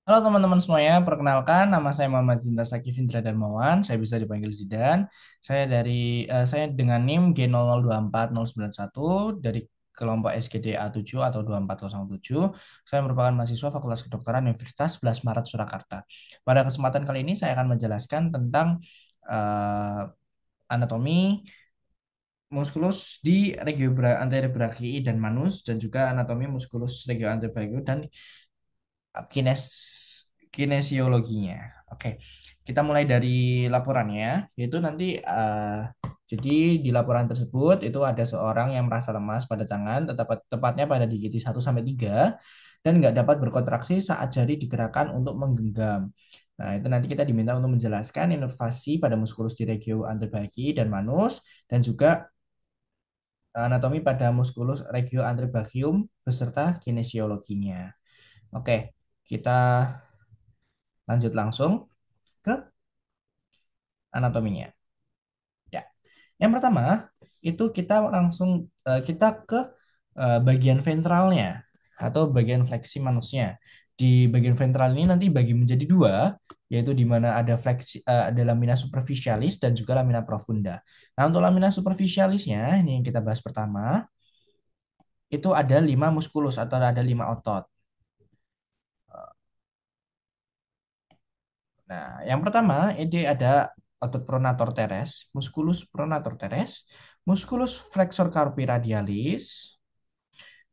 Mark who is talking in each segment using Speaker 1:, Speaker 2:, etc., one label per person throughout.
Speaker 1: Halo teman-teman semuanya, perkenalkan nama saya Muhammad Zinta Saki Findra Darmawan. Saya bisa dipanggil Zidan. Saya dengan NIM G002491 dari kelompok SKD A7 atau 2407. Saya merupakan mahasiswa Fakultas Kedokteran Universitas 11 Maret Surakarta. Pada kesempatan kali ini saya akan menjelaskan tentang eh, anatomi muskulus di regio anterior brachii dan manus dan juga anatomi muskulus regio anterior brachii dan kines kinesiologinya. Oke, kita mulai dari laporannya, yaitu nanti jadi di laporan tersebut itu ada seorang yang merasa lemas pada tangan, tepatnya pada digiti 1 sampai 3 dan nggak dapat berkontraksi saat jari digerakkan untuk menggenggam. Nah, itu nanti kita diminta untuk menjelaskan inovasi pada muskulus di regio anterbagi dan manus dan juga anatomi pada muskulus regio anterbranchium beserta kinesiologinya. Oke, kita lanjut langsung ke anatominya. Ya. Yang pertama itu kita ke bagian ventralnya atau bagian fleksi manusnya. Di bagian ventral ini nanti bagi menjadi dua, yaitu di mana ada lamina superficialis dan juga lamina profunda. Nah, untuk lamina superficialisnya ini yang kita bahas pertama, itu ada 5 muskulus atau ada 5 otot. Nah, yang pertama ini ada otot pronator teres, musculus pronator teres, musculus flexor carpi radialis,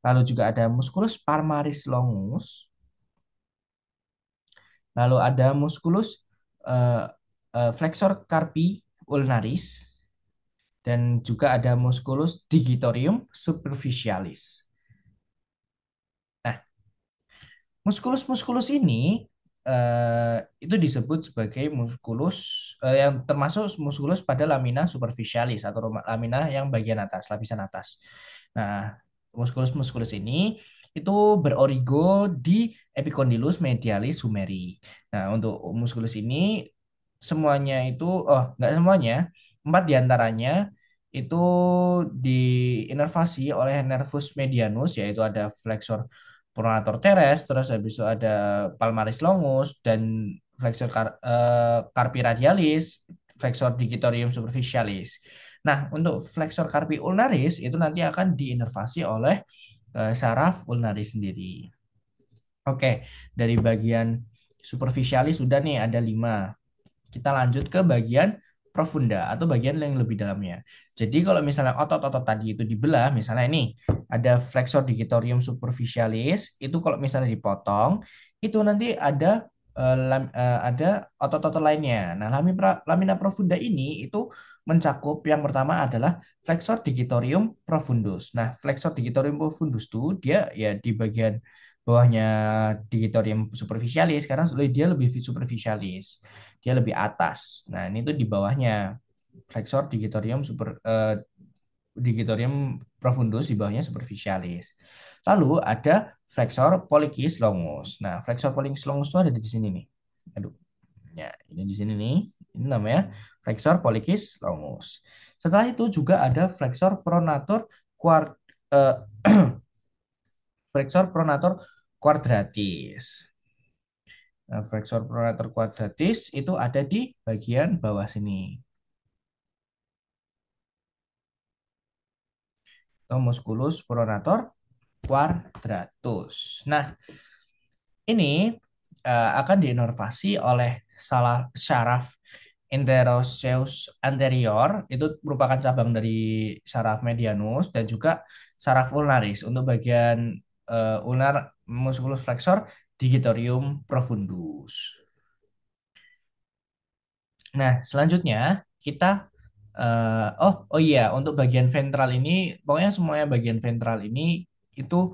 Speaker 1: lalu juga ada musculus palmaris longus, lalu ada musculus eh, flexor carpi ulnaris, dan juga ada musculus digitorium superficialis. Nah, muskulus-muskulus ini itu disebut sebagai muskulus yang termasuk muskulus pada lamina superficialis atau lamina yang bagian atas, lapisan atas. Nah, muskulus-muskulus ini itu berorigo di epicondylus medialis humeri. Nah, untuk muskulus ini semuanya itu, nggak semuanya, 4 diantaranya itu diinervasi oleh nervus medianus, yaitu ada flexor pronator teres, terus habis itu ada palmaris longus dan carpi radialis, flexor digitorium superficialis. Nah, untuk flexor carpi ulnaris itu nanti akan diinervasi oleh saraf ulnaris sendiri. Oke, dari bagian superficialis sudah nih ada 5. Kita lanjut ke bagian profunda atau bagian yang lebih dalamnya. Jadi kalau misalnya otot-otot tadi itu dibelah, misalnya ini ada flexor digitorium superficialis, itu kalau misalnya dipotong, itu nanti ada otot-otot lainnya. Nah, lamina profunda ini itu mencakup yang pertama adalah flexor digitorium profundus. Nah, flexor digitorium profundus itu dia ya di bagian bawahnya digitorium superficialis karena dia lebih superficialis, dia lebih atas. Nah, ini tuh di bawahnya flexor digitorium profundus, di bawahnya superficialis. Lalu ada flexor pollicis longus. Nah, flexor pollicis longus itu ada di sini nih. Aduh, ya ini di sini nih. Ini namanya flexor pollicis longus. Setelah itu juga ada quart, eh, flexor pronator quadratis. Nah, flexor pronator quadratis itu ada di bagian bawah sini. Atau musculus pronator quadratus. Nah, ini akan diinervasi oleh salah syaraf interosseus anterior, itu merupakan cabang dari saraf medianus dan juga saraf ulnaris untuk bagian ulnar musculus flexor digitorium profundus. Nah, selanjutnya kita oh iya, untuk bagian ventral ini pokoknya semuanya bagian ventral ini itu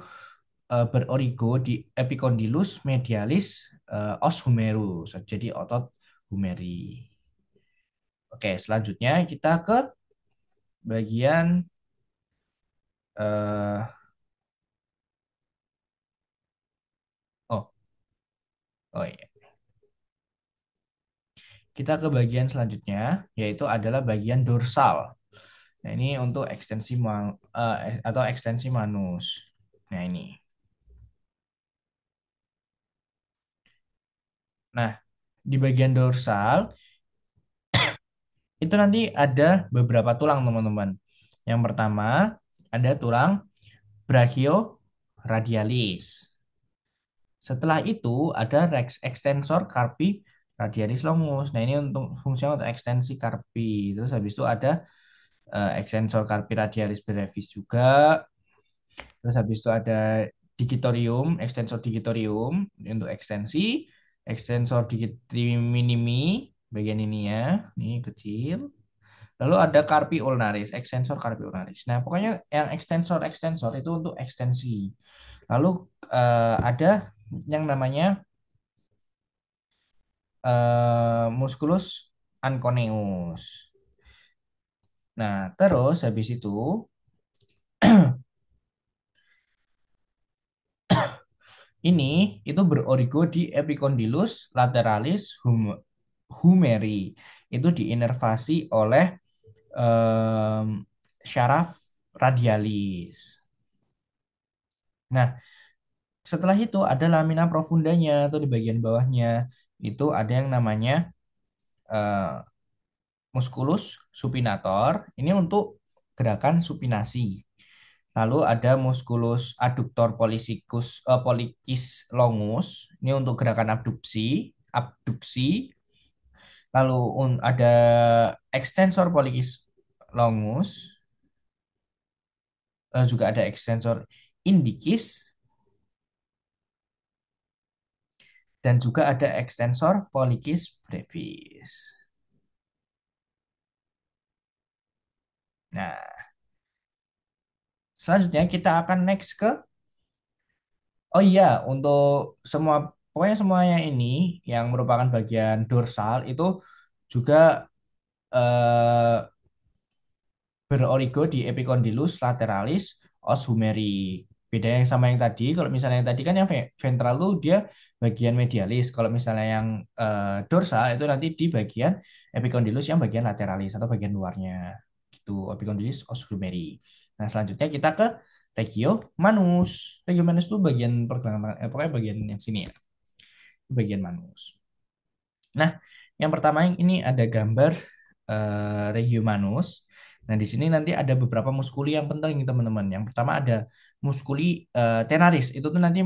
Speaker 1: berorigo di epicondylus medialis os humerus. Jadi otot humeri. Oke, selanjutnya kita ke bagian eh oh oh iya. Kita ke bagian selanjutnya yaitu adalah bagian dorsal. Nah, ini untuk atau ekstensi manus. Nah, ini. Nah, di bagian dorsal itu nanti ada beberapa tulang, teman-teman. Yang pertama ada tulang brachioradialis. Setelah itu ada rex extensor carpi radialis longus. Nah, ini untuk fungsinya untuk ekstensi carpi. Terus habis itu ada extensor carpi radialis brevis juga. Terus habis itu ada digitorium, extensor digitorium untuk ekstensi, extensor digiti minimi bagian ini ya, ini kecil. Lalu ada carpi ulnaris, extensor carpi ulnaris. Nah, pokoknya yang extensor itu untuk ekstensi. Lalu ada yang namanya musculus anconeus. Nah, terus habis itu ini itu berorigo di epicondylus lateralis humeri. Itu diinervasi oleh em, syaraf radialis. Nah, setelah itu ada lamina profundanya atau di bagian bawahnya. Itu ada yang namanya eh, musculus supinator. Ini untuk gerakan supinasi. Lalu ada musculus adductor pollicis longus. Ini untuk gerakan abduksi. Lalu ada extensor pollicis longus. Lalu juga ada extensor indicis dan juga ada extensor pollicis brevis. Nah, selanjutnya kita akan next ke, oh iya, untuk semua, pokoknya semuanya ini yang merupakan bagian dorsal itu juga eh, berorigo di epicondylus lateralis os humeri. Beda yang sama yang tadi, kalau misalnya yang tadi kan yang ventral tuh dia bagian medialis. Kalau misalnya yang dorsal itu nanti di bagian epicondylus yang bagian lateralis atau bagian luarnya. Gitu, epicondylus os humeri. Nah, selanjutnya kita ke regio manus. Regio manus itu bagian pergelangan, pokoknya bagian yang sini ya, bagian manus. Nah, yang pertama ini ada gambar Regiomanus. Nah, di sini nanti ada beberapa muskuli yang penting, teman-teman. Yang pertama ada muskuli tenaris. Itu tuh nanti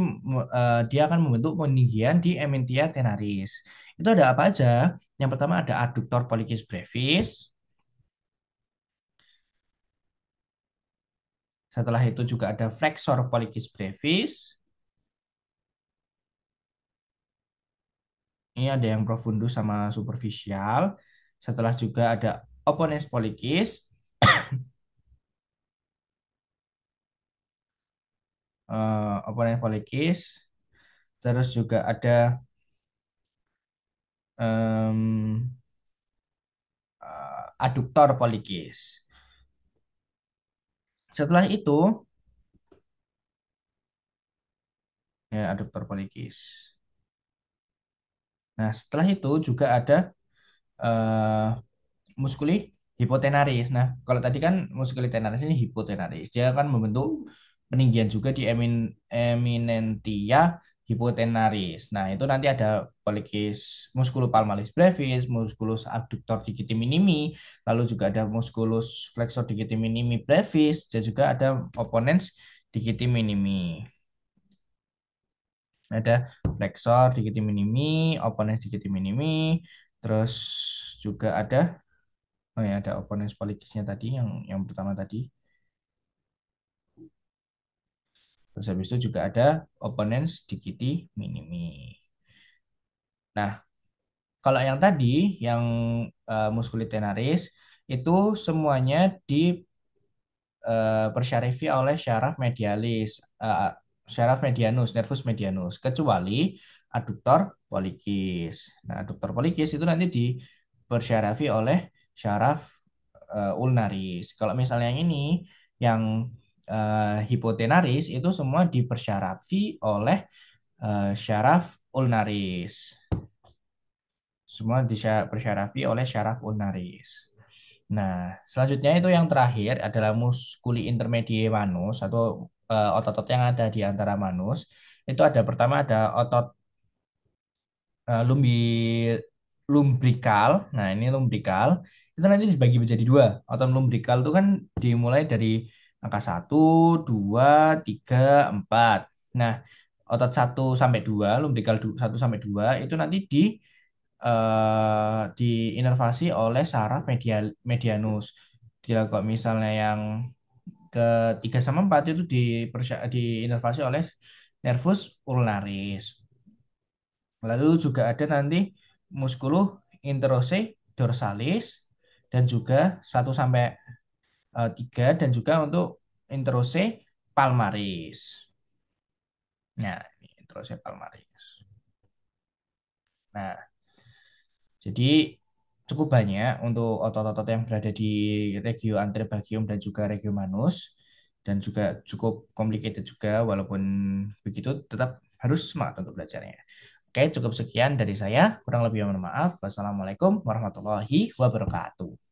Speaker 1: dia akan membentuk peninggian di ementia tenaris. Itu ada apa aja? Yang pertama ada adductor pollicis brevis. Setelah itu juga ada flexor pollicis brevis. Ini ada yang profundus sama superficial. Setelah juga ada opponens pollicis. Opponens pollicis. Terus juga ada em, aduktor polikis. Setelah itu, ya aduktor polikis. Nah, setelah itu juga ada eh, muskuli hipotenaris. Nah, kalau tadi kan muskuli tenaris ini hipotenaris. Dia akan membentuk peninggian juga di eminentia hipotenaris. Nah, itu nanti ada pollicis musculus palmaris brevis, musculus abductor digiti minimi, lalu juga ada musculus flexor digiti minimi brevis, dan juga ada opponens digiti minimi. Ada flexor digiti minimi, opponens digiti minimi, terus juga ada, oh ya, ada opponens pollicisnya tadi yang pertama tadi. Terus habis itu juga ada opponens digiti minimi. Nah, kalau yang tadi, yang musculitenaris, itu semuanya dipersyarifi oleh syaraf medialis, syaraf medianus, nervus medianus, kecuali adductor pollicis. Nah, adductor pollicis itu nanti dipersyarafi oleh syaraf ulnaris. Kalau misalnya yang ini, yang hipotenaris, itu semua dipersyarafi oleh syaraf ulnaris. Semua dipersyarafi oleh syaraf ulnaris. Nah, selanjutnya itu yang terakhir adalah muskuli intermedie manus atau otot-otot yang ada di antara manus. Itu ada pertama ada otot lumbi lumbrikal. Nah, ini lumbrikal itu nanti dibagi menjadi dua. Otot lumbrikal itu kan dimulai dari angka satu, 2, 3, 4. Nah, otot satu sampai 2, lumbrikal 1 sampai 2 itu nanti diinervasi oleh saraf medianus. Kalau misalnya yang ketiga sama 4 itu diinervasi oleh nervus ulnaris. Lalu juga ada nanti musculus interose dorsalis dan juga 1 sampai 3 dan juga untuk interose palmaris. Nah, ini interose palmaris. Nah, jadi cukup banyak untuk otot-otot yang berada di regio anterobagium dan juga regio manus dan juga cukup complicated juga walaupun begitu tetap harus semangat untuk belajarnya. Oke, cukup sekian dari saya. Kurang lebih mohon maaf. Wassalamualaikum warahmatullahi wabarakatuh.